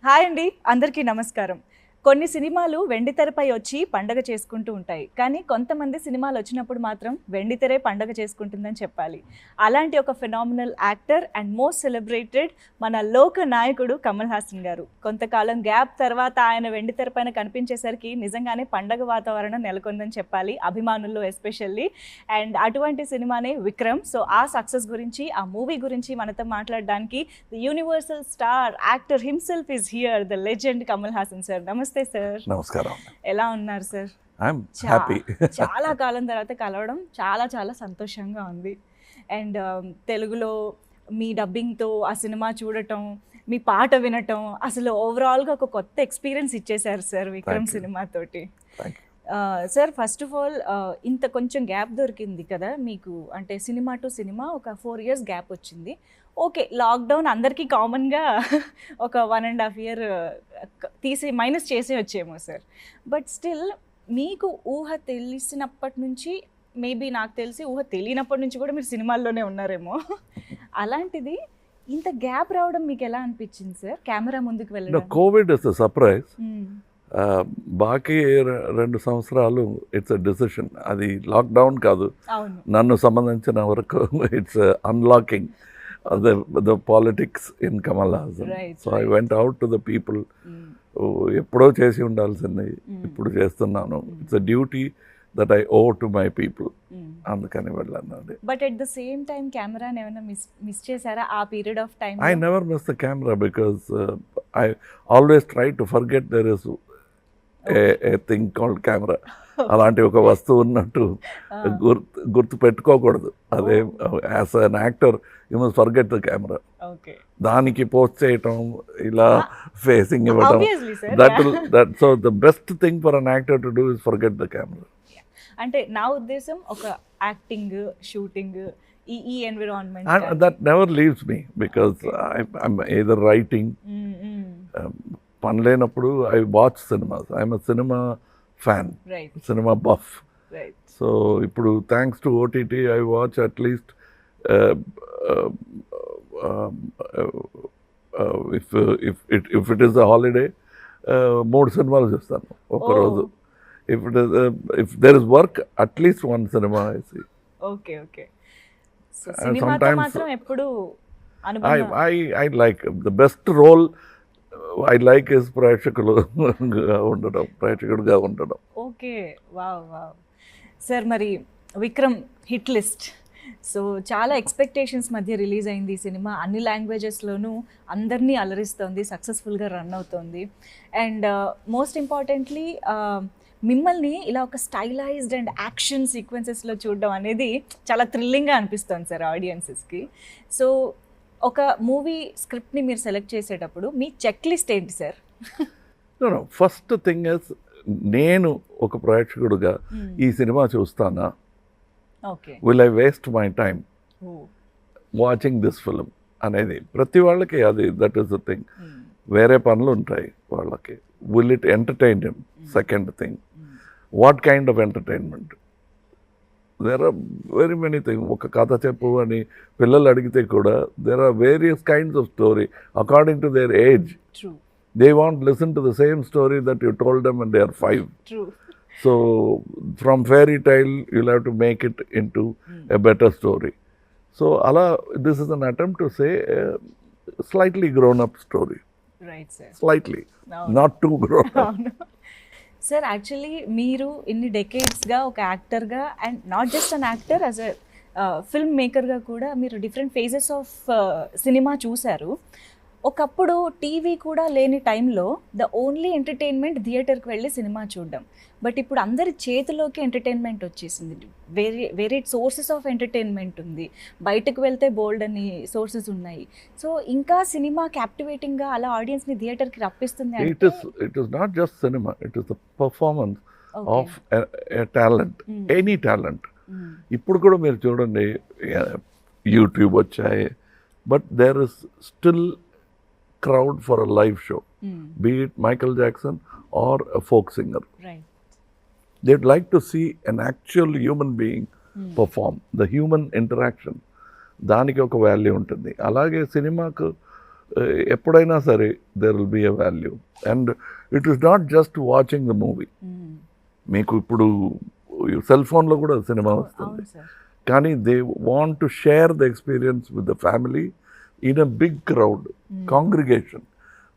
Hi అండి, అందరికీ నమస్కారం. కొన్ని సినిమాలు వెండితెరపై వచ్చి పండగ చేసుకుంటూ ఉంటాయి. కానీ కొంతమంది సినిమాలు వచ్చినప్పుడు మాత్రం వెండితెరే పండగ చేసుకుంటుందని చెప్పాలి. అలాంటి ఒక phenomenal actor and most celebrated మన లోక నాయకుడు కమల్ హాసన్ గారు. కొంతకాలం గ్యాప్ తర్వాత ఆయన వెండితెర పైన కనిపించేసరికి నిజంగానే పండగ వాతావరణం నెలకొందని చెప్పాలి, అభిమానుల్లో ఎస్పెషల్లీ. అండ్ అటువంటి సినిమానే విక్రమ్. సో ఆ సక్సెస్ గురించి, ఆ మూవీ గురించి మనతో మాట్లాడడానికి the universal star actor himself is here, the legend Kamal Haasan sir. నమస్తే సార్. నమస్కారం. ఎలా ఉన్నారు సార్? I'm happy. చాలా కాలం తర్వాత కలవడం చాలా చాలా సంతోషంగా ఉంది. అండ్ తెలుగులో మీ డబ్బింగ్తో ఆ సినిమా చూడటం, మీ పాట వినటం, అసలు ఓవరాల్గా ఒక కొత్త ఎక్స్పీరియన్స్ ఇచ్చేశారు సార్ విక్రమ్ సినిమాతోటి. సార్, ఫస్ట్ ఆఫ్ ఆల్ ఇంత కొంచెం గ్యాప్ దొరికింది కదా మీకు, అంటే సినిమా టు సినిమా ఒక 4 years గ్యాప్ వచ్చింది. ఓకే, లాక్డౌన్ అందరికీ కామన్గా ఒక 1.5 year తీసి మైనస్ చేసే వచ్చేమో సార్. బట్ స్టిల్ మీకు ఊహ తెలిసినప్పటి నుంచి, మేబీ నాకు తెలిసి ఊహ తెలియనప్పటి నుంచి కూడా మీరు సినిమాల్లోనే ఉన్నారేమో. అలాంటిది ఇంత గ్యాప్ రావడం మీకు ఎలా అనిపించింది సార్? కెమెరా ముందుకు వెళ్ళడం. Covid is a surprise. బాకీ 2 సంవత్సరాలు ఇట్స్ అ డెసిషన్. అది లాక్డౌన్ కాదు, నన్ను సంబంధించిన వరకు it's unlocking the politics in Kamal Haasan. So I went out to the people. ఎప్పుడో చేసి ఉండాల్సింది ఇప్పుడు చేస్తున్నాను. It's a duty that I owe to my people. అందుకని వెళ్ళాను. But at the same time కెమెరాని ఏమైనా మిస్ చేశారా ఆ period of time? I never miss the camera because I always try to forget there is a thing called camera. అలాంటి ఒక వస్తువు ఉన్నట్టు గుర్తు పెట్టుకోకూడదు. అదే as an actor you must forget the camera. దానికి పోస్ట్ చేయటం, ఇలా ఫేసింగ్ ఇవ్వడం, that so the best thing for an actor to do is forget the camera. అంటే నా ఉద్దేశం ఒక యాక్టింగ్, షూటింగ్, ఈ environment that never leaves me because I'm either writing. పని లేనప్పుడు I watch cinemas. I'm a cinema fan, cinema buff. So ఇప్పుడు thanks to OTT I watch at least if it is a holiday 3 సినిమాలు చూస్తాను ఒక్కరోజు. If there is work at least 1 cinema I see. Okay okay. So సినిమాతో మాత్రం ఎప్పుడు I like the best role I like is ప్రేక్షకుడుగా ఉండడం. Okay, wow wow. Sir, మరి Vikram hit list. So చాలా ఎక్స్పెక్టేషన్స్ మధ్య రిలీజ్ అయింది ఈ సినిమా. అన్ని లాంగ్వేజెస్లోనూ అందరినీ అలరిస్తోంది, సక్సెస్ఫుల్గా రన్ అవుతోంది. అండ్ మోస్ట్ ఇంపార్టెంట్లీ మిమ్మల్ని ఇలా ఒక స్టైలైజ్డ్ అండ్ యాక్షన్ సీక్వెన్సెస్లో చూడడం అనేది చాలా థ్రిల్లింగ్గా అనిపిస్తుంది సార్ ఆడియన్సెస్కి. సో ఒక మూవీ స్క్రిప్ట్ని మీరు సెలెక్ట్ చేసేటప్పుడు మీ చెక్ లిస్ట్ ఏంటి సార్? ఫస్ట్ థింగ్ ఇస్, నేను ఒక ప్రేక్షకుడుగా ఈ సినిమా చూస్తానా, will I waste my time watching this film అనేది ప్రతి వాళ్ళకి అది దట్ ఈస్ ద థింగ్. వేరే పనులు ఉంటాయి వాళ్ళకి. Will it entertain him? Second thing, what kind of entertainment? There are very many thing. ఒక కథ చెప్పు అని పిల్లలు అడిగితే కూడా there are various kinds of story according to their age. They won't listen to the same story that you told them when they are 5. True. So from fairy tale you'll have to make it into a better story. So this is an attempt to say a slightly grown up story. Right, sir. Slightly. No. Not too grown up. No. Sir, actually మీరు ఇన్ని డెకేడ్స్గా ఒక యాక్టర్గా, and not just an actor, as a film మేకర్గా కూడా మీరు different phases of cinema చూశారు. ఒకప్పుడు టీవీ కూడా లేని టైంలో ద ఓన్లీ ఎంటర్టైన్మెంట్ థియేటర్కి వెళ్ళి సినిమా చూడడం. బట్ ఇప్పుడు అందరి చేతిలోకి ఎంటర్టైన్మెంట్ వచ్చేసింది. వేరే సోర్సెస్ ఆఫ్ ఎంటర్టైన్మెంట్ ఉంది. బయటకు వెళ్తే బోల్డ్ అని సోర్సెస్ ఉన్నాయి. సో ఇంకా సినిమా క్యాప్టివేటింగ్గా అలా ఆడియన్స్ని థియేటర్కి రప్పిస్తుంది. It is not just cinema, it is the performance of a talent, any talent. ఇప్పుడు కూడా మీరు చూడండి, యూట్యూబ్ వచ్చాయి, but there is still crowd for a live show, be it Michael Jackson or a folk singer. Right. They'd like to see an actual human being perform, the human interaction. దానికి ఒక value ఉంటుంది. అలాగే సినిమాకు ఎప్పుడైనా సరే there will be a value. And it is not just watching the movie. మీకు ఇప్పుడు cell ఫోన్లో కూడా సినిమా వస్తుంది, కానీ they want to share the experience with the family in a big crowd congregation.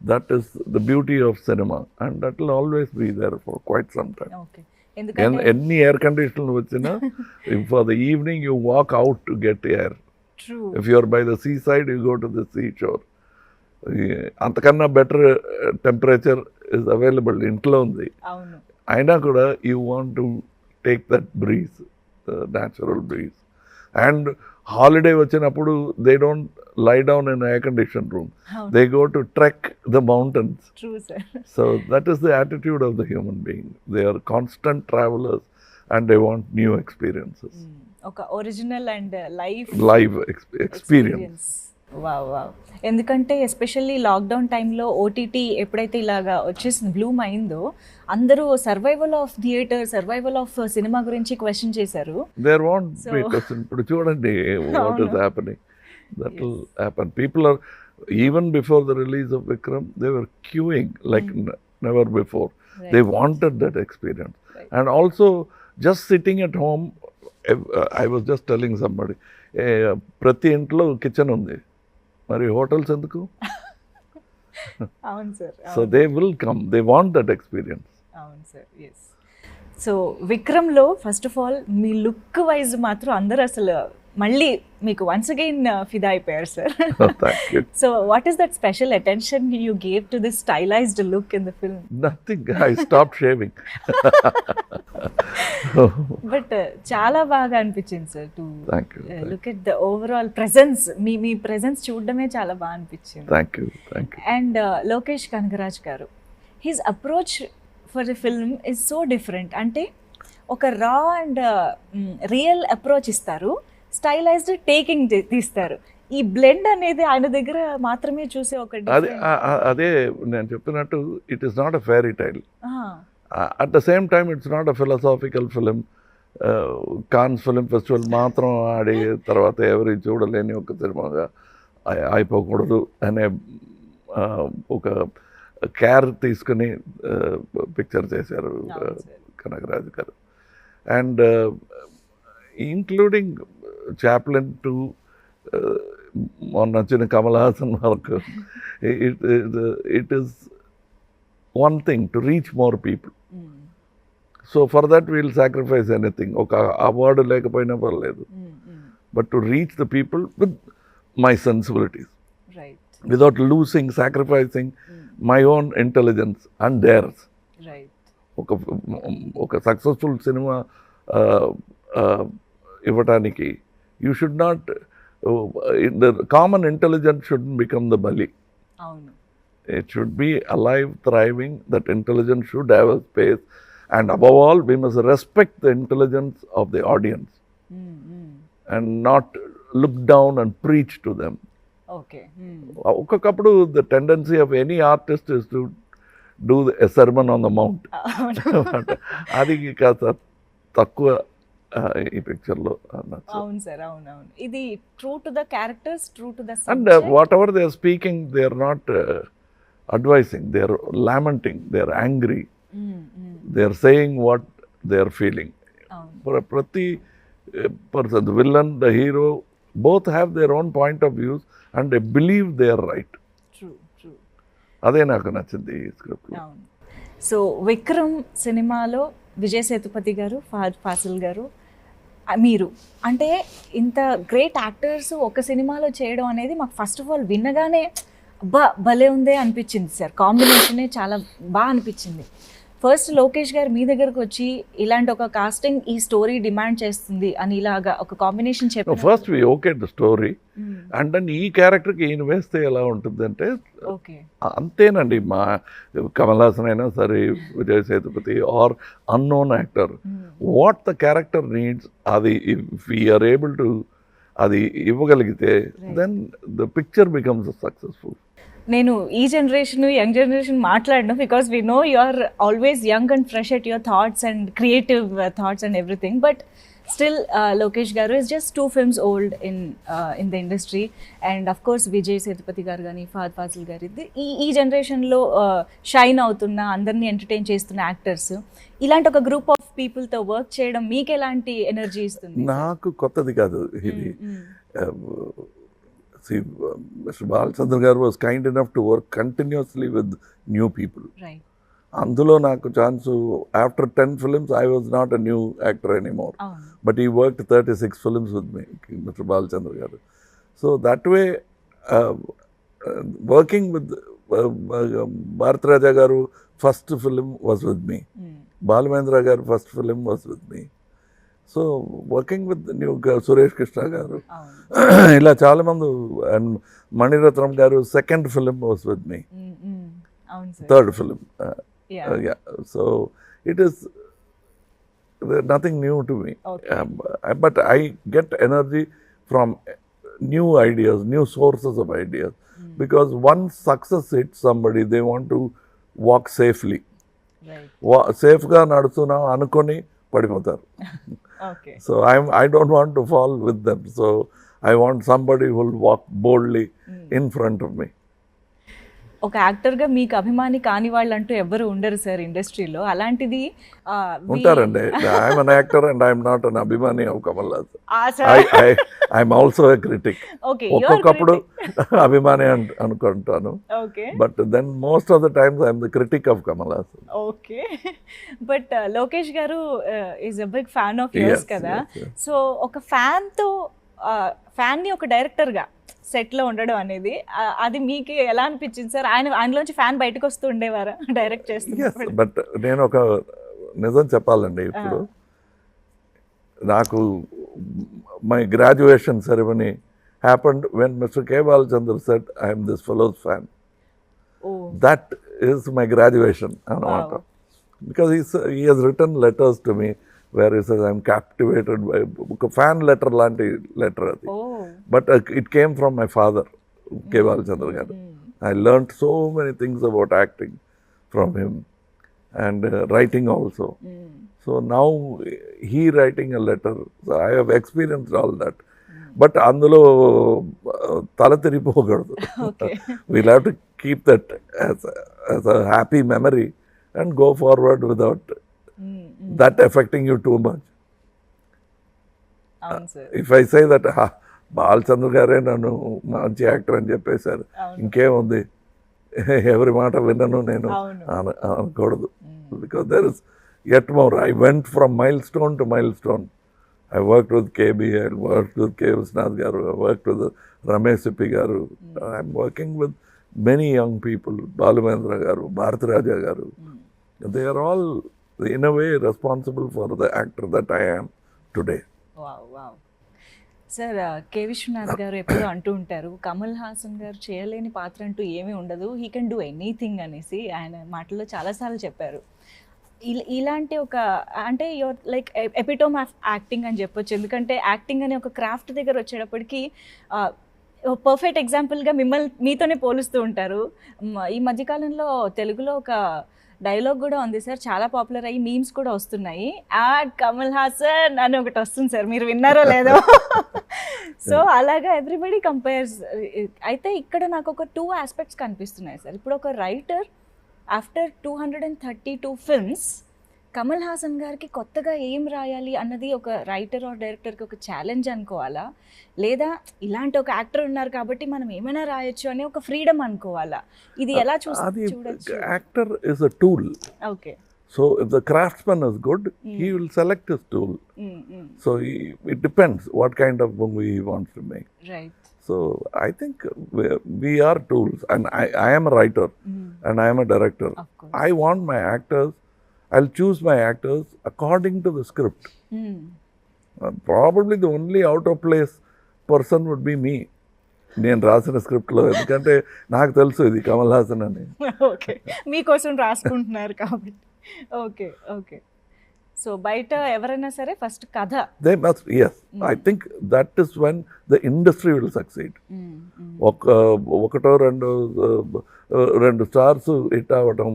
That is the beauty of cinema, and that will always be there for quite some time. Okay. Any air conditioner vachina, if for the evening you walk out to get air. True. If you are by the seaside, you go to the seashore. Antakanna better temperature is available intlo undi. Avunu. Aina kuda you want to take that breeze, the natural breeze. And holiday vachinappudu they don't lie down in an air-conditioned room. They go to trek the mountains. True, sir. So that is the attitude of the human being. They are constant travelers and they want new experiences. Okay, original and live experience. Wow wow. ఎందుకంటే especially lockdown టైంలో OTT ఎప్పుడైతే ఇలాగా వచ్చేసి Bloom అయిందో అందరూ survival of theatre, survival of cinema గురించి question చేశారు. There won't be question. ఇప్పుడు చూడండి what is happening. That will happen. People are, even before the release of Vikram, they were queuing like never before. Right. They wanted that experience. Right. And also just sitting at home, I was just telling somebody, ప్రతి ఇంట్లో kitchen ఉంది, మరి hotels ఎందుకు? అవును sir. So they will come, they want that experience. అవును sir. Yes. So విక్రమ్లో first of all మీ look wise మాత్రం అందరూ అసలు మళ్ళీ మీకు వన్స్ అగైన్ ఫిదా అయిపోయారు sir. So what is that special attention you gave to this stylized look in the film? Nothing, I stop shaving. But చాలా బాగా అనిపించింది sir to look at the overall presence. మీ ప్రెజెన్స్ చూడడమే చాలా బాగా అనిపించింది. అండ్ లోకేష్ కనగరాజ్ గారు, his approach for the film is so different. అంటే ఒక రా అండ్ రియల్ అప్రోచ్ ఇస్తారు, స్టైలైజ్డ్ టేకింగ్ తీస్తారు. ఈ బ్లెండ్ అనేది ఆయన దగ్గర మాత్రమే చూసే ఒక అదే నేను చెప్పినట్టు it is not a fairy tale. At the same time it's not a philosophical film. Cannes film festival మాత్రం ఆడి తర్వాత ఎవరి చూడలేని ఒక సినిమాగా అయిపోకూడదు అనే ఒక కేర్ తీసుకుని పిక్చర్ చేశారు కనగరాజు గారు. అండ్ ఇంక్లూడింగ్ చాప్లిన్ టు మొన్న వచ్చిన కమల్ హాసన్ వరకు, it is one thing to reach more people. So for that we'll sacrifice anything. ఒక అవార్డు లేకపోయినా పర్లేదు, but to reach the people with my sensibilities, without losing, sacrificing my own intelligence and dares. ఒక successful సినిమా ఇవ్వటానికి you should not, the common intelligence shouldn't become the bully. It should be alive, thriving. That intelligence should have a space, and above all we must respect the intelligence of the audience and not look down and preach to them. Okakappudu the tendency of any artist is to do a sermon on the mount. Adi kasa takkuva ఈ పిక్చర్లో. అవును సార్, అవునవును. ఇది true to the characters, true to the subject. And whatever they are speaking, they are not advising, they are lamenting, they are angry, they are saying what they are feeling. ప్రతి person, the villain, the hero, both have their own point of views and they believe they are right. అదే నాకు నచ్చింది ఈ script. So Vikram సినిమాలో విజయ్ సేతుపతి గారు, Fahadh fossil గారు, మీరు అంటే ఇంత గ్రేట్ యాక్టర్స్ ఒక సినిమాలో చేయడం అనేది మాకు ఫస్ట్ ఆఫ్ ఆల్ విన్నగానే భలే ఉందే అనిపించింది సార్. కాంబినేషనే చాలా బాగా అనిపించింది. ఫస్ట్ లోకేష్ గారు మీ దగ్గరకు వచ్చి ఇలాంటి ఒక కాస్టింగ్ ఈ స్టోరీ డిమాండ్ చేస్తుంది అని ఇలాగా ఒక కాంబినేషన్ చెప్పారు. First we okay the story, and then ఈ క్యారెక్టర్కి ఈయన వేస్తే ఎలా ఉంటుంది అంటే అంతేనండి. మా కమల్ హాసన్ అయినా సరే, Vijay Sethupathi or unknown actor, what the character needs అది ఇఫ్ వీఆర్ ఏబుల్ టు అది ఇవ్వగలిగితే then the picture becomes successful. నేను ఈ జనరేషన్, యంగ్ జనరేషన్ మాట్లాడను, because we know you are always young and fresh at your thoughts and creative thoughts and everything. But still Lokesh garu is just 2 films old in the industry. And of course Vijay Sethupathi garu కానీ ఫహద్ ఫాజిల్ గారు ఈ జనరేషన్లో shine అవుతున్న, అందరినీ entertain చేస్తున్న actors. ఇలాంటి ఒక group of పీపుల్తో work చేయడం మీకు ఎలాంటి ఎనర్జీ ఇస్తుంది? నాకు కొత్తది కాదు ఇది. Mr. Balachandra garu was kind enough to work continuously with new people. Right. అందులో నాకు chance after 10 films I was not a new actor anymore. But he worked 36 films with me, Mr. Balachandra garu. So that way working with Bharat Raja garu first film was with me. Balamendra garu first film was with me. So working with new Suresh Krishna గారు, ఇలా చాలా మంది, and Mani Ratnam గారు second film was with me, third film. So it is nothing new to me, but I get energy from new ideas, new sources of ideas, because once success hit somebody they want to walk safely. సేఫ్గా నడుస్తున్నాం అనుకొని పడిపోతారు. So I don't want to fall with them. So I want somebody who will walk boldly in front of me. ఒక యాక్టర్గా మీకు అభిమాని కాని వాళ్ళు అంటూ ఎవరు ఉండరు సార్ ఇండస్ట్రీలో. అలాంటిది ఉంటారండి. I'm an actor and I'm not an అభిమాని of Kamal Haasan. I'm also a critic. ఒక్కొక్కప్పుడు అభిమాని అనుకుంటాను, but then most of the times I'm the critic of Kamal Haasan. Okay, but Lokesh garu is a big fan of yours కదా. సో ఒక ఫ్యాన్ని ఒక డైరెక్టర్గా సెట్లో ఉండడం అనేది, అది మీకు ఎలా అనిపించింది సార్? ఆయనలోంచి ఫ్యాన్ బయటకు వస్తూ ఉండేవారా డైరెక్ట్ చేస్తూ? బట్ నేను ఒక నిజం చెప్పాలండి, ఇప్పుడు నాకు my graduation ceremony happened when mister K Balachandra said I'm this fellow's fan. That is my graduation అన్నమాట. Because he he's return letters to me where he says I'm captivated by a fan letter lanti letter adi. But it came from my father, K. Balachandra garu. I learnt so many things about acting from him, and writing also. So now he writing a letter, so I have experienced all that. But అందులో తల తిరిగిపోకూడదు. We'll have to keep that as a happy memory and go forward without that affecting you too much. If I say that Balachandra గారే నన్ను మంచి actor అని చెప్పేశారు, ఇంకేముంది, ఎవరి మాట విన్నను నేను అనకూడదు. Because there is yet more. I went from milestone to milestone. I worked with KB, I worked with K. Visnath garu, I worked with Ramesh Sippi garu. I'm working with many young people, Balamendra garu, Bharat Raja garu. They are all in a way responsible for the actor that I am today. Wow. Sir, K Viswanath garu ఎప్పుడూ అంటూ ఉంటారు, కమల్ హాసన్ గారు చేయలేని పాత్ర అంటూ ఏమీ ఉండదు, he can do anything అనేసి ఆయన మాటల్లో చాలాసార్లు చెప్పారు. ఇలాంటి ఒక, అంటే your like epitome of acting అని చెప్పొచ్చు. ఎందుకంటే యాక్టింగ్ అనే ఒక క్రాఫ్ట్ దగ్గర వచ్చేటప్పటికి పర్ఫెక్ట్ ఎగ్జాంపుల్గా మీతోనే పోలుస్తూ ఉంటారు. ఈ మధ్యకాలంలో తెలుగులో ఒక డైలాగ్ కూడా ఉంది సార్, చాలా పాపులర్ అయ్యి మీమ్స్ కూడా వస్తున్నాయి, కమల్ హాసన్ అని ఒకటి వస్తుంది సార్, మీరు విన్నారో లేదో. సో అలాగా ఎవ్రీబడి కంపేర్స్. అయితే ఇక్కడ నాకు ఒక 2 ఆస్పెక్ట్స్ కనిపిస్తున్నాయి సార్. ఇప్పుడు ఒక writer after 232 films Kamal Haasan గారికి కొత్తగా ఏం రాయాలి అన్నది ఒక రైటర్ ఆర్ డైరెక్టర్కి ఒక ఛాలెంజ్ అనుకోవాలా, లేదా ఇలాంటి ఒక యాక్టర్ ఉన్నారు కాబట్టి మనం ఏమైనా రాయొచ్చు అని ఒక ఫ్రీడమ్ అనుకోవాలా? ఇది ఎలా చూడొచ్చు? Actor is a tool. Okay. So if the craftsman is good, he will select his tool. So it depends what kind of movie he wants to make. Right. So I think we are tools, and I am a writer and I am a director. I want my actors, I'll choose my actors according to the script. Probably the only out of place person would be me. నేను రాసిన స్క్రిప్ట్లో, ఎందుకంటే నాకు తెలుసు ఇది కమల్ హాసన్ అని. Okay, మీకోసం రాసుకుంటున్నారు కాబట్టి. ఓకే. సో బయట ఎవరైనా సరే ఫస్ట్ కథ. They must, yes. I think that is when the industry will succeed. ఒకటో రెండు స్టార్స్ హిట్ అవ్వటం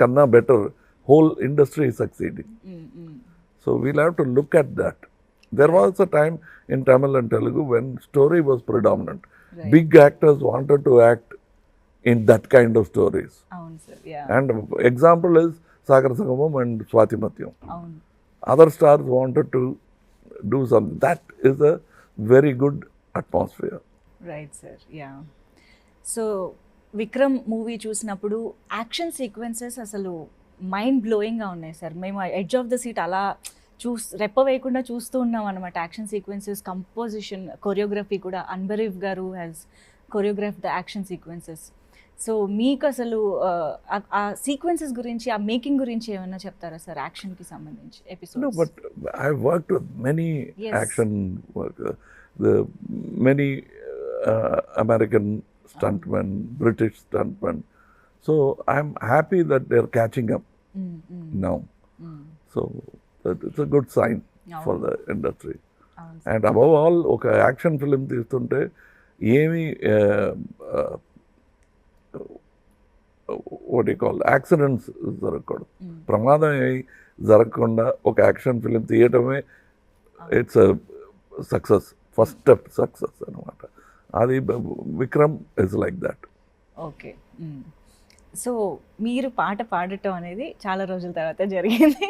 కన్నా better whole industry succeeding. So we'll have to look at that. There was a time in Tamil and Telugu when story was predominant. Right. Big actors wanted to act in that kind of stories. అవును sir. Yeah. And example is Sagar Sangamam and Swatimatyam. అవును. Other stars wanted to do something. That is a very good atmosphere. Right sir. Yeah. So Vikram movie చూసినప్పుడు action sequences అసలు mind బ్లోయింగ్గా ఉన్నాయి sir. మేము edge of the seat అలా రెప్ప వేయకుండా చూస్తూ ఉన్నాం అనమాట. యాక్షన్ సీక్వెన్సెస్, కంపోజిషన్, కొరియోగ్రఫీ కూడా అన్బరీఫ్ గారు has choreograph the action sequences. So మీకు అసలు ఆ సీక్వెన్సెస్ గురించి, ఆ మేకింగ్ గురించి ఏమైనా చెప్తారా సార్ యాక్షన్కి సంబంధించి episode? No, but I've worked with many Yes. action workers, the many American stuntmen, British stuntmen. So I'm happy that they're catching up now. So it's a good sign for the industry. And above all, okay, action film తీస్తుంటే ఏమి what do you call accidents జరగకూడదు. ప్రమాదం జరగకుండా ఒక action film తీయటమే it's success, first step success అనమాట. అది Vikram is like that. Okay. So మీరు పాట పాడటం అనేది చాలా రోజుల తర్వాత జరిగింది.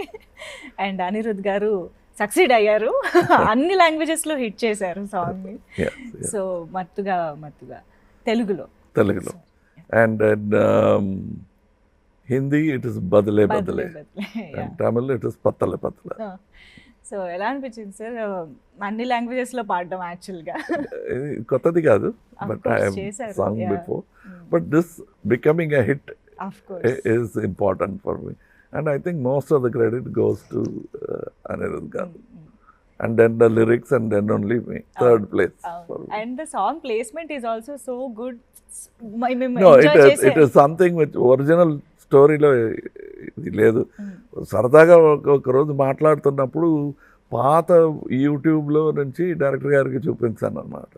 అండ్ అనిరుద్ గారు సక్సీడ్ అయ్యారు. అన్ని లాంగ్వేజెస్లో హిట్ చేశారు సాంగ్ని. సో మత్తుగా తెలుగులో. And Hindi it is badle badle. And Tamil it is pattale pattale. So ఎలా అనిపించింది సార్ అన్ని లాంగ్వేజెస్లో పాడడం? యాక్చువల్గా కొత్తది కాదు, but I have sung before. But this becoming a hit is important for me. And I think most of the credit goes to Anirudh Garu. And then the lyrics, and then only me. Third place. And the song placement is also so good. No, it is something which original స్టోరీలో ఇది లేదు. సరదాగా ఒక రోజు మాట్లాడుతున్నప్పుడు పాత యూట్యూబ్లో నుంచి డైరెక్టర్ గారికి చూపించాను అనమాట.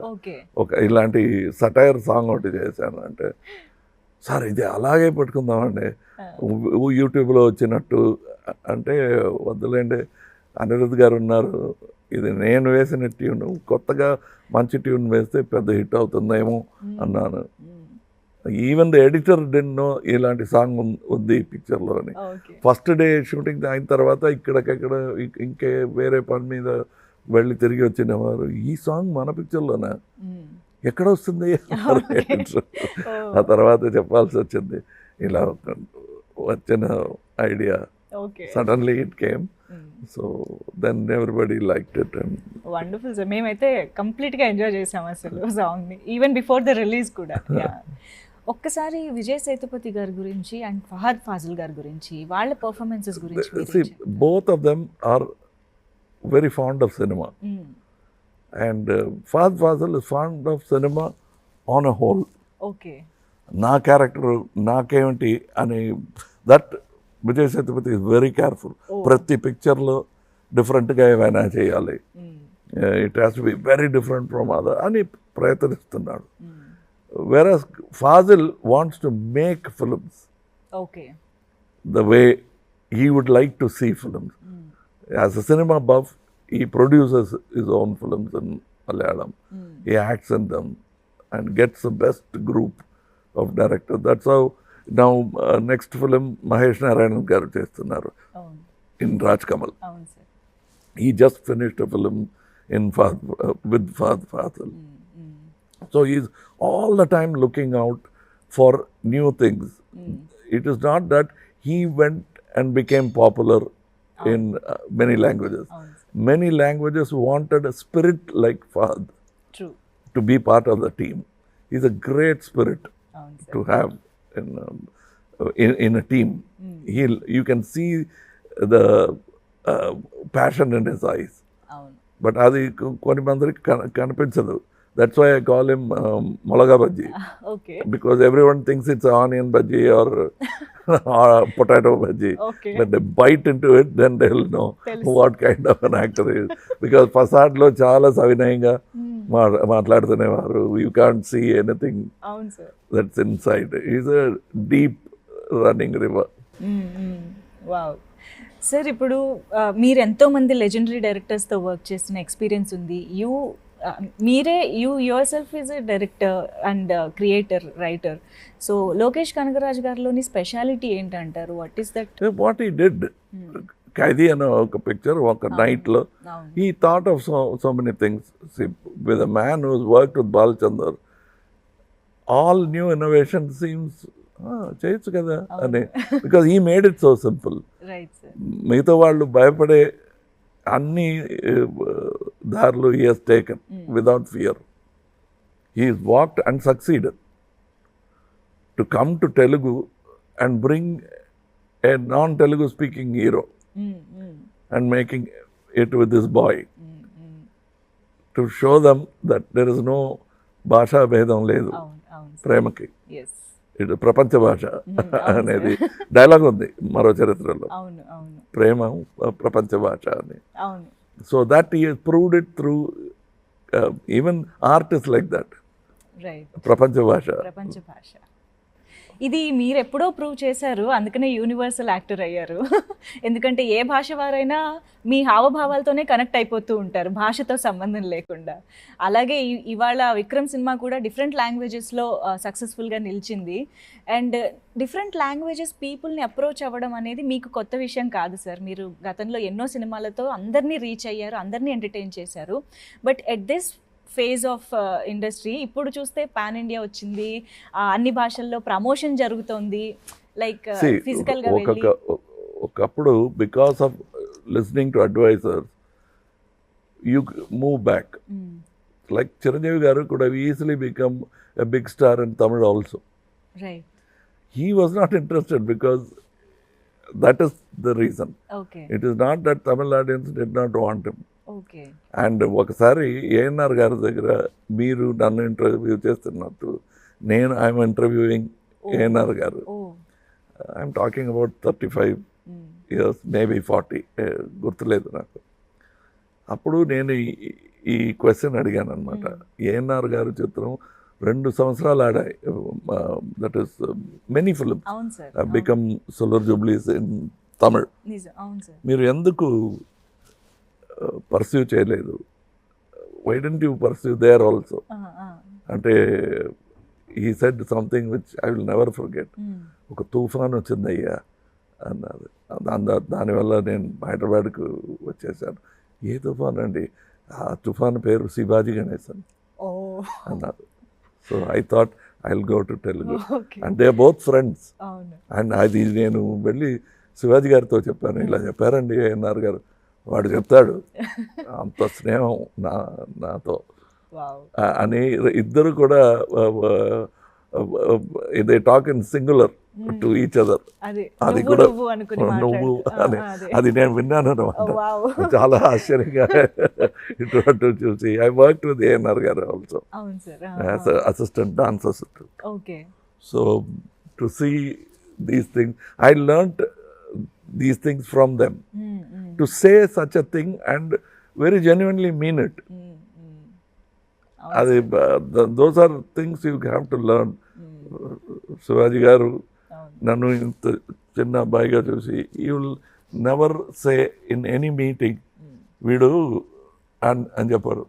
ఒక ఇలాంటి సటైర్ సాంగ్ ఒకటి చేశాను. అంటే సార్ ఇది అలాగే పెట్టుకుందామండి యూట్యూబ్లో వచ్చినట్టు. అంటే వద్దులేండి, అనిరుద్ గారు ఉన్నారు, ఇది నేను వేసిన ట్యూన్, కొత్తగా మంచి ట్యూన్ వేస్తే పెద్ద హిట్ అవుతుందేమో అన్నాను. Even the editor then know ఇలాంటి సాంగ్ ఉంది ఈ పిక్చర్లో అని. ఫస్ట్ డే షూటింగ్ అయిన తర్వాత ఇక్కడికక్కడ ఇంకే వేరే పని మీద వెళ్ళి తిరిగి వచ్చిన వారు, ఈ సాంగ్ మన పిక్చర్లోనా, ఎక్కడ వస్తుంది? ఆ తర్వాత చెప్పాల్సి వచ్చింది. ఇలా వచ్చిన idea suddenly it came. So then everybody liked it. And wonderful sir. మేమైతే కంప్లీట్గా ఎంజాయ్ చేసాం అసలు సాంగ్ని, ఈవెన్ బిఫోర్ ద రిలీజ్ కూడా. ఒక్కసారి విజయ్ సేతుపతి గారి గురించి అండ్ ఫహాద్ ఫాజిల్ గారి గురించి, వాళ్ళ పర్ఫార్మెన్సెస్ గురించి. Both of them are very fond of cinema. And Fahadh Faasil is fond of cinema on a whole. Okay. నా క్యారెక్టర్ నాకేమిటి అని, that Vijay Sethupathi is very careful. ప్రతి పిక్చర్లో డిఫరెంట్గా ఏమైనా చేయాలి, it has to be very different from other అని ప్రయత్నిస్తున్నాడు. Whereas Fazil wants to make films the way he would like to see films. As a cinema buff, he produces his own films in Malayalam. He acts in them and gets the best group of directors. That's how now next film Mahesh Narayanan garu chestunnaru in Raj Kamal. He just finished a film in with Fahad Fazil. So he's all the time looking out for new things. It is not that he went and became popular in many languages. Many languages wanted a spirit like Fahad to be part of the team. He's a great spirit to have in a team. You can see the passion in his eyes. But అది కొన్ని మందికి కనిపించదు. That's why I call him Molaga Bhaji. Because everyone thinks it's onion bhaji or potato bhaji. When they bite into it, then they'll know what kind of an actor he is. Because Fasad lo chaala savinayanga maatladutunevaru. You can't see anything that's inside. He's a deep running river. Wow. Sir ఇప్పుడు మీరు ఎంతోమంది legendary డైరెక్టర్స్తో work చేసిన experience ఉంది. మీరే yourself is a director and creator, writer. So Lokesh Kanagaraj గారిలోని speciality ఏంటంటారు? What he did, Khaidi అనే ఒక పిక్చర్ ఒక నైట్లో he thought of so many things. With a man who's worked with Balachander, all new innovation seems చేయొచ్చు కదా అని, because he made it so simple. మిగతా వాళ్ళు భయపడే అన్ని దారులు he Hess taken without fear. He walked and succeeded to come to Telugu and bring a non-Telugu speaking hero and making it with this boy to show them that there is no bhasha bhedam ledu ప్రేమకి. ఇటు ప్రపంచ భాష అనేది dialogue ఉంది మరో చరిత్రలో, ప్రేమ ప్రపంచ భాష అని. So that he has proved it through even art is like that, ప్రపంచ భాష. ఇది మీరు ఎప్పుడో ప్రూవ్ చేశారు, అందుకనే యూనివర్సల్ యాక్టర్ అయ్యారు. ఎందుకంటే ఏ భాష వారైనా మీ హావభావాలతోనే కనెక్ట్ అయిపోతూ ఉంటారు, భాషతో సంబంధం లేకుండా. అలాగే ఇవాళ విక్రమ్ సినిమా కూడా డిఫరెంట్ లాంగ్వేజెస్లో సక్సెస్ఫుల్గా నిలిచింది. అండ్ డిఫరెంట్ లాంగ్వేజెస్ పీపుల్ని అప్రోచ్ అవ్వడం అనేది మీకు కొత్త విషయం కాదు సార్. మీరు గతంలో ఎన్నో సినిమాలతో అందరినీ రీచ్ అయ్యారు, అందరినీ ఎంటర్టైన్ చేశారు. But at this phase of industry ఇప్పుడు చూస్తే పాన్ ఇండియా వచ్చింది, అన్ని భాషల్లో ప్రమోషన్ జరుగుతోంది. లైక్ ఫిజికల్గా ఒకప్పుడు because of listening to advisers you move back. Like Chiranjeevi garu could have easily become a big star in Tamil also. Right. He was not interested because that is the reason. Okay. It is not that Tamil audience did not want him. Okay. And ఒకసారి ఏఎన్ఆర్ గారి దగ్గర మీరు నన్ను interview చేస్తున్నట్టు నేను I'm interviewing ANR గారు. I'm talking about 35 years, maybe 40, గుర్తులేదు నాకు. అప్పుడు నేను ఈ క్వశ్చన్ అడిగాను అనమాట. ఏఎన్ఆర్ గారి చిత్రం 2 సంవత్సరాలు ఆడాయి, that is many films become silver jubilees in Tamil. మీరు ఎందుకు పర్సూ చేయలేదు? Why don't you pursue there also అంటే he said something which I will never forget. ఒక తుఫాన్ వచ్చిందయ్యా అన్నారు. దానివల్ల నేను హైదరాబాద్కు వచ్చేసాను. ఏ తుఫాన్ అండి? ఆ తుఫాన్ పేరు శివాజీ గణేశన్ అన్నారు. So I thought I will go to Telugu and they are both friends. And అది నేను వెళ్ళి శివాజీ గారితో చెప్పాను, ఇలా చెప్పారండి ఏఎన్ఆర్ గారు. వాడు చెప్తాడు అంత స్నేహం నాతో అని. ఇద్దరు కూడా they talk in singular to each other. అది కూడా నువ్వు అని అది నేను విన్నాను అనమాట. చాలా ఆశ్చర్యంగా ఇటువంటి చూసి I work with ANR garu also as assistant, dance assistant. So to see these things I learned these things from them. To say such a thing and very genuinely mean it. Those are things you have to learn. Shivaji garu nannu inta chinna abbayiga chusi, you will never say in any meeting veedu అని చెప్పారు.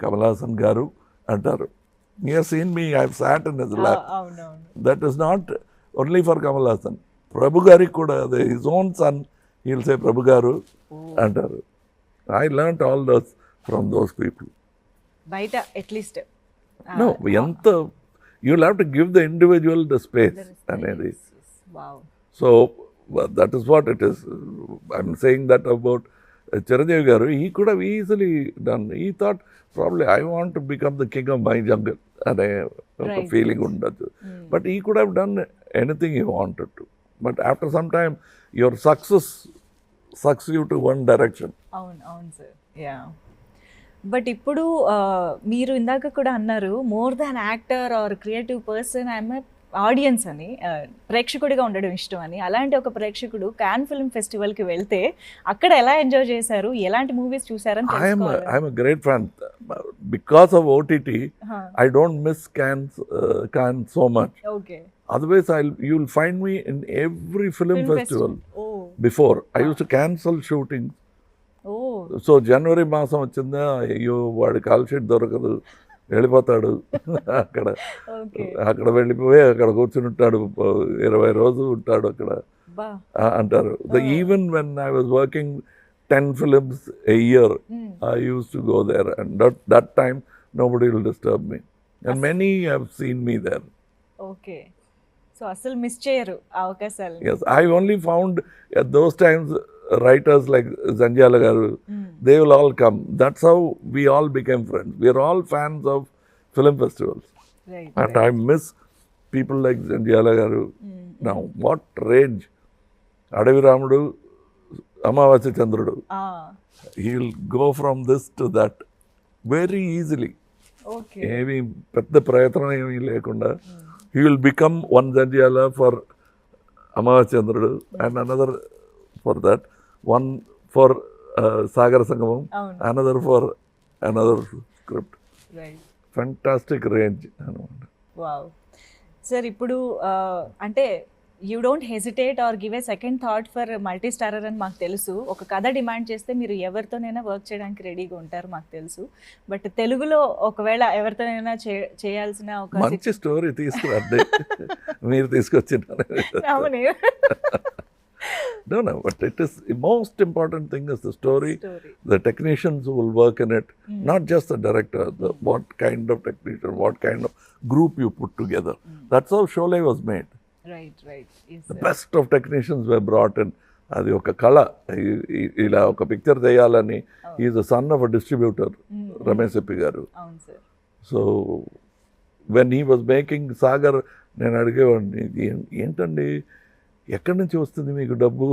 Kamal Haasan garu antaru, he has seen me, I have sat in his lap. That is not only for Kamal Haasan. ప్రభు గారికి కూడా అదే, his own son he will say Prabhu గారు అంటారు. I learned all those from those people. బయట at least no ఎంత you will have to give the individual the space అనేది. So that is what it is. I'm saying that about Chiranjeevi గారు. He could have easily done. He thought probably I want to become the king of my jungle అనే ఒక feeling ఉండొచ్చు. But he could have done anything he wanted to. But after some time, your success sucks you to one direction. అవును sir. Yeah. But ఇప్పుడు మీరు ఇందాక కూడా అన్నారు, more than actor are creative person I'm audience అని, ప్రేక్షకుడిగా ఉండడం ఇష్టం అని. అలాంటి ఒక ప్రేక్షకుడు కాన్ ఫిల్మ్ ఫెస్టివల్కి వెళ్తే అక్కడ ఎలా ఎంజాయ్ చేశారు, ఎలాంటి మూవీస్ చూసారని తెలుసుకోవాలి. I'm a great fan. Because of OTT, I don't miss Cannes so much. Okay. Otherwise, you'll find me in every film festival. Before I use to cancel shooting. ఓ so జనవరి మాసం వచ్చిందా, అయ్యో వాడి call sheet దొరకదు, వెళ్ళిపోతాడు. అక్కడ వెళ్ళిపోయి అక్కడ కూర్చుని ఉంటాడు, 20 రోజులు ఉంటాడు అక్కడ అంటారు. Even when I was working 10 films a year, I used to go there, and that time nobody will disturb me, and many have seen me there. Okay, so అసలు మిస్ చేయరు అవకాశాలు. Yes, I only found at those times writers like Zanjala garu, they will all come. That's how we all became friends. We are all fans of film festivals. Right, and I miss people like Zanjala garu now. What rage. Adavi Ramudu, Amavasya Chandrudu. He will go from this to that very easily. Okay. ఏమి పెద్ద ప్రయత్నం ఏమీ లేకుండా he will become one Zanjala for Amavasya Chandrudu, and another for that, one for Sagar Sangamam, another for another script. Right. Fantastic range. Wow. Sir, ఇప్పుడు అంటే you don't hesitate or give a second thought for multi starrer అని మాకు తెలుసు. ఒక కథ demand చేస్తే మీరు ఎవరితోనైనా వర్క్ చేయడానికి రెడీగా ఉంటారు మాకు తెలుసు. బట్ తెలుగులో ఒకవేళ ఎవరితోనైనా చేయాల్సిన ఒక మంచి స్టోరీ తీసుకురండి. మీరు తీసుకొచ్చినారు. No, but it is the most important thing is the story. The technicians who will work in it, not just the director, what kind of technician, what kind of group you put together. That's how Sholay was made. Right. Yes, the best of technicians were brought in. అది ఒక కళ. ఇలా ఒక picture చేయాలని, is the son of a distributor, Ramesh Sippy గారు. So when he was making Sagar, నేను అడిగేవాడిని, ఏంటండి ఎక్కడి నుంచి వస్తుంది మీకు డబ్బు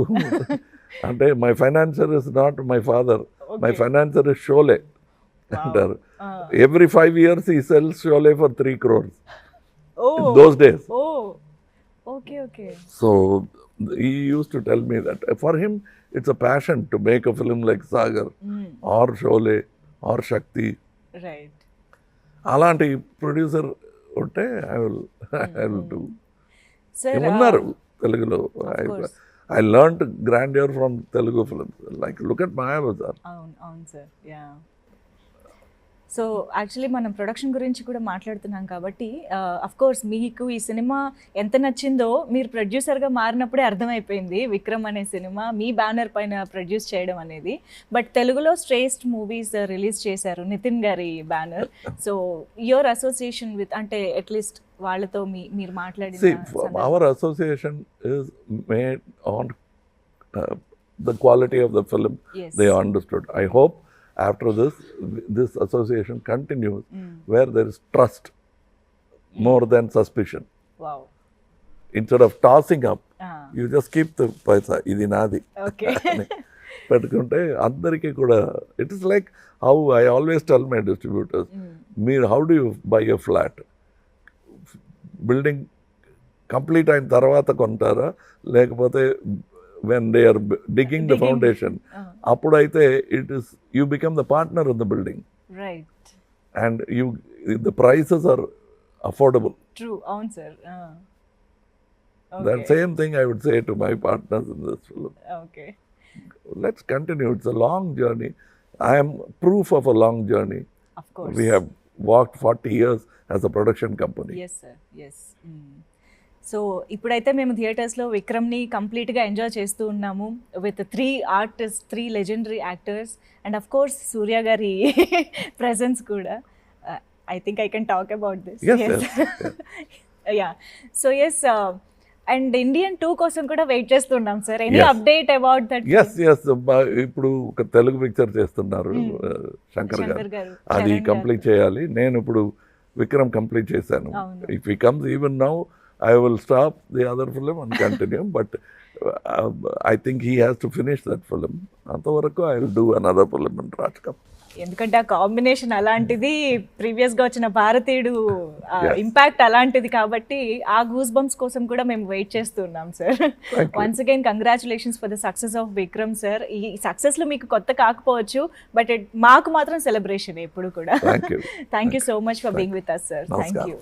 అంటే, my financier is not my father, my financier is Sholay అంటారు. Every 5 years he sells Sholay for 3 crores in those days. Okay. So he used to tell me that for him it's a passion to make a film like Sagar or Sholay or Shakti. Right. అలాంటి producer ఉంటే I will do. Sir, ఉన్నారు తెలుగులో. I learned grandeur from Telugu films. Like look at Mayabazar. అవును sir. Yeah. So actually మనం production గురించి కూడా మాట్లాడుతున్నాం కాబట్టి అఫ్కోర్స్ మీకు ఈ సినిమా ఎంత నచ్చిందో మీరు ప్రొడ్యూసర్గా మారినప్పుడే అర్థమైపోయింది. విక్రమ్ అనే సినిమా మీ బ్యానర్ పైన ప్రొడ్యూస్ చేయడం అనేది. బట్ తెలుగులో శ్రేష్ఠ మూవీస్ రిలీజ్ చేశారు నితిన్ గారి banner. So your association with, అంటే అట్లీస్ట్ వాళ్ళతో మీరు మాట్లాడిన. Hour association is made on the quality of the film. Yes. They understood. I hope after this association continues where there is trust more than suspicion. Wow. Instead of tossing up, you just keep the paisa, idi nadi. Okay. పెట్టుకుంటే అందరికీ కూడా, it is like how I always tell my distributors, how do you buy a flat? Building complete అయిన తర్వాత కొంటారా, లేకపోతే when they are digging the foundation, appudaithe it is you become the partner in the building. Right. And the prices are affordable. True. Avun sir. Okay. That same thing I would say to my partners in this film. Okay. Let's continue. It's a long journey. I am proof of a long journey. Of course. We have walked 40 years as a production company. Yes sir. Yes. So ఇప్పుడైతే మేము థియేటర్స్లో విక్రమ్ని కంప్లీట్గా enjoy చేస్తూ ఉన్నాము with 3 artist, 3 legendary actors, and of course Suriya గారి presence కూడా. I think I can talk about this. Yeah. So yes, and Indian 2 కోసం కూడా వెయిట్ చేస్తున్నాం sir. Any update about that? Yes. ఇప్పుడు ఒక తెలుగు పిక్చర్ చేస్తున్నారు శంకర్ గారు, అది కంప్లీట్ చేయాలి. నేను ఇప్పుడు విక్రమ్ కంప్లీట్ చేశాను. If he comes even now I will stop the other film and continue, but I think he has to finish that film. Antavaraku I will do another film in Rajkam. ఎందుకంటే ఆ combination అలాంటిది, ప్రీవియస్గా వచ్చిన భారతీయుడు impact అలాంటిది కాబట్టి ఆ goose bumps కోసం కూడా మేము వెయిట్ చేస్తున్నాం sir. Once again congratulations for the success of Vikram sir. ఈ సక్సెస్లో మీకు కొత్త కాకపోవచ్చు, బట్ మాకు మాత్రం సెలబ్రేషన్ ఎప్పుడు కూడా. Thank you so much for being with us sir. Thank you.